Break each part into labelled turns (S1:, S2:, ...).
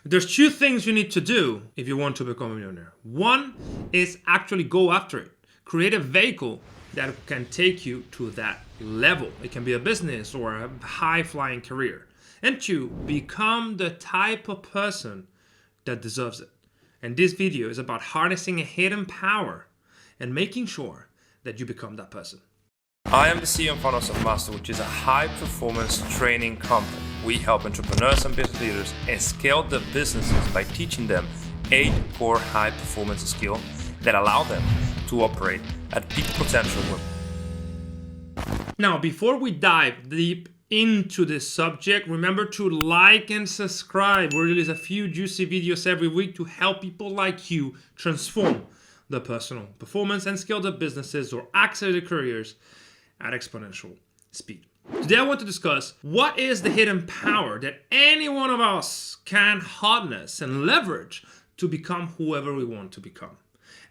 S1: There's two things you need to do if you want to become a millionaire. One is actually go after it. Create a vehicle that can take you to that level. It can be a business or a high-flying career. And two, become the type of person that deserves it. And this video is about harnessing a hidden power and making sure that you become that person. I am the CEO and founder of Selfmastered, which is a high-performance training company. We help entrepreneurs and business leaders and scale their businesses by teaching them 8 core high-performance skills that allow them to operate at peak potential. Now, before we dive deep into this subject, remember to like and subscribe. We release a few juicy videos every week to help people like you transform their personal performance and scale their businesses or accelerate their careers at exponential speed. Today I want to discuss what is the hidden power that any one of us can harness and leverage to become whoever we want to become.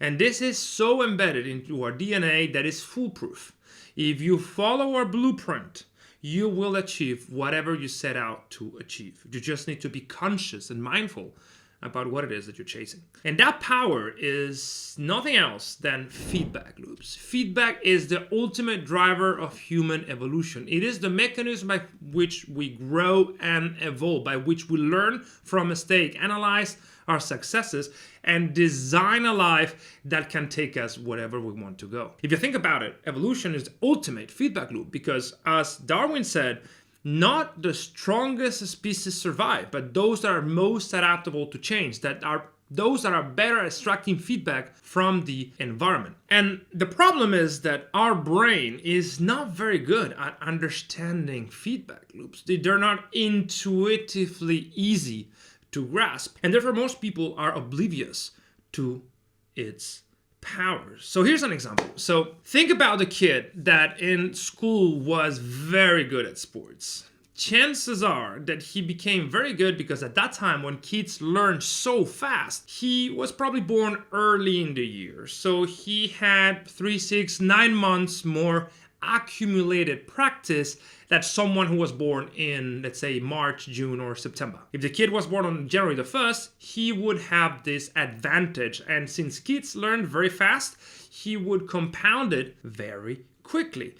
S1: And this is so embedded into our DNA that is foolproof. If you follow our blueprint, you will achieve whatever you set out to achieve. You just need to be conscious and mindful about what it is that you're chasing. And that power is nothing else than feedback loops. Feedback is the ultimate driver of human evolution. It is the mechanism by which we grow and evolve, by which we learn from mistakes, analyze our successes, and design a life that can take us wherever we want to go. If you think about it, evolution is the ultimate feedback loop because, as Darwin said, not the strongest species survive, but those that are most adaptable to change, those that are better at extracting feedback from the environment. And the problem is that our brain is not very good at understanding feedback loops. They're not intuitively easy to grasp, and therefore most people are oblivious to its powers. So here's an example. So think about the kid that in school was very good at sports. Chances are that he became very good because at that time when kids learn so fast, he was probably born early in the year. So he had 3, 6, 9 months more accumulated practice that someone who was born in, let's say, March, June, or September. If the kid was born on January the 1st, he would have this advantage. And since kids learn very fast, he would compound it very quickly.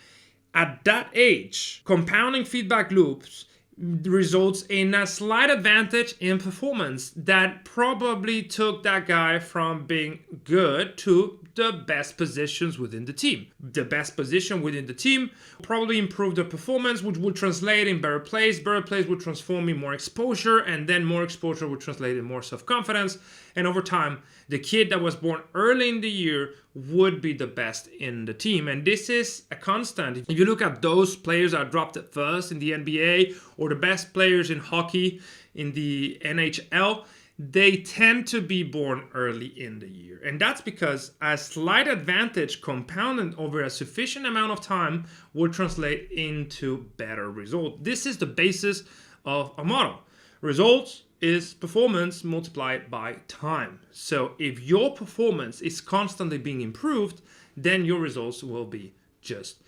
S1: At that age, compounding feedback loops results in a slight advantage in performance that probably took that guy from being good to the best positions within the team. The best position within the team probably improved the performance, which would translate in better plays. Better plays would transform in more exposure, and then more exposure would translate in more self-confidence. And over time, the kid that was born early in the year would be the best in the team. And this is a constant. If you look at those players that are dropped at first in the NBA or the best players in hockey in the NHL, they tend to be born early in the year. And that's because a slight advantage compounded over a sufficient amount of time will translate into better results. This is the basis of a model. Results is performance multiplied by time. So if your performance is constantly being improved, then your results will be just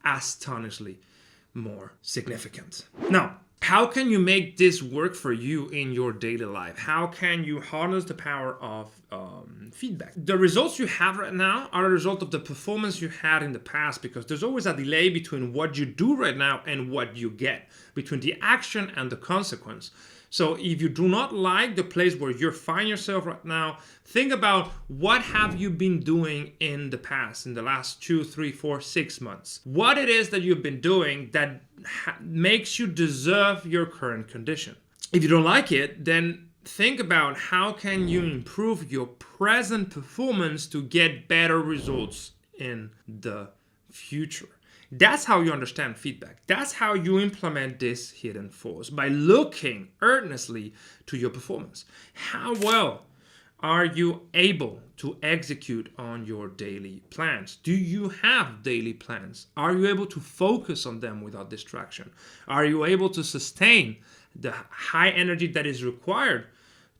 S1: astonishingly more significant. Now, how can you make this work for you in your daily life? How can you harness the power of feedback? The results you have right now are a result of the performance you had in the past, because there's always a delay between what you do right now and what you get, between the action and the consequence. So if you do not like the place where you find yourself right now, think about what have you been doing in the past, in the last 2, 3, 4, 6 months. What it is that you've been doing that makes you deserve your current condition. If you don't like it, then think about how can you improve your present performance to get better results in the future. That's how you understand feedback. That's how you implement this hidden force, by looking earnestly to your performance. How well are you able to execute on your daily plans? Do you have daily plans? Are you able to focus on them without distraction? Are you able to sustain the high energy that is required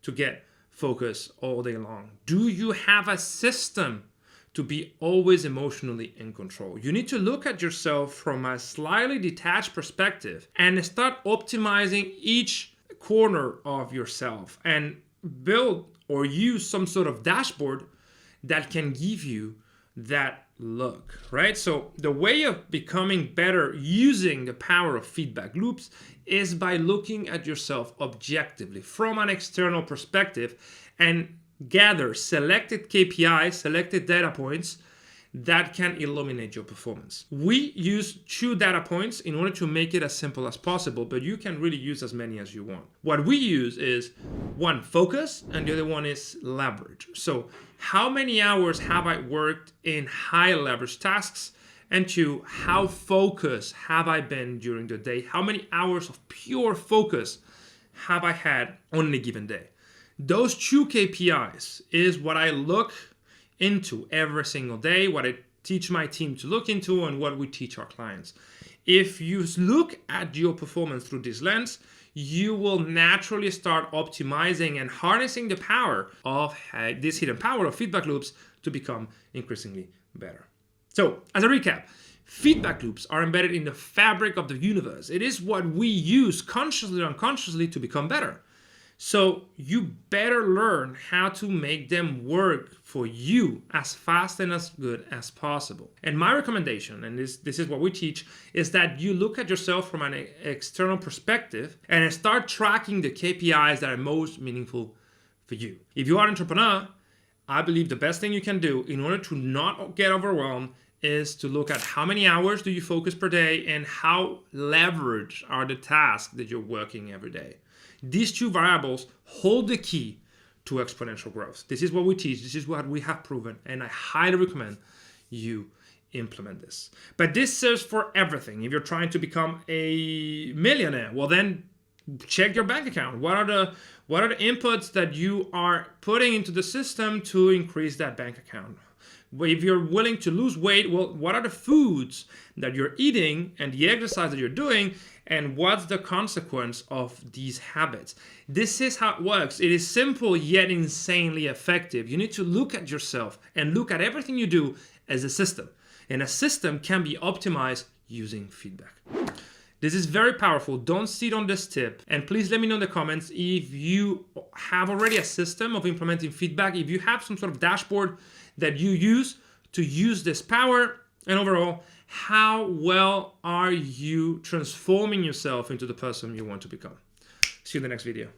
S1: to get focus all day long? Do you have a system to be always emotionally in control? You need to look at yourself from a slightly detached perspective and start optimizing each corner of yourself and build or use some sort of dashboard that can give you that look, right? So the way of becoming better using the power of feedback loops is by looking at yourself objectively from an external perspective and gather selected KPIs, selected data points that can illuminate your performance. We use 2 data points in order to make it as simple as possible, but you can really use as many as you want. What we use is one, focus, and the other one is leverage. So how many hours have I worked in high leverage tasks? And 2, how focused have I been during the day? How many hours of pure focus have I had on any given day? Those 2 KPIs is what I look into every single day, what I teach my team to look into, and what we teach our clients. If you look at your performance through this lens, you will naturally start optimizing and harnessing the power of this hidden power of feedback loops to become increasingly better. So, as a recap, feedback loops are embedded in the fabric of the universe. It is what we use consciously or unconsciously to become better. So you better learn how to make them work for you as fast and as good as possible. And my recommendation, and this is what we teach, is that you look at yourself from an external perspective and start tracking the KPIs that are most meaningful for you. If you are an entrepreneur, I believe the best thing you can do in order to not get overwhelmed is to look at how many hours do you focus per day and how leveraged are the tasks that you're working every day. These 2 variables hold the key to exponential growth. This is what we teach. This is what we have proven. And I highly recommend you implement this. But this serves for everything. If you're trying to become a millionaire, well then check your bank account. What are the inputs that you are putting into the system to increase that bank account? If you're willing to lose weight, well, what are the foods that you're eating and the exercise that you're doing, and what's the consequence of these habits? This is how it works. It is simple yet insanely effective. You need to look at yourself and look at everything you do as a system. And a system can be optimized using feedback. This is very powerful. Don't sit on this tip. And please let me know in the comments if you have already a system of implementing feedback, if you have some sort of dashboard that you use to use this power, and overall, how well are you transforming yourself into the person you want to become? See you in the next video.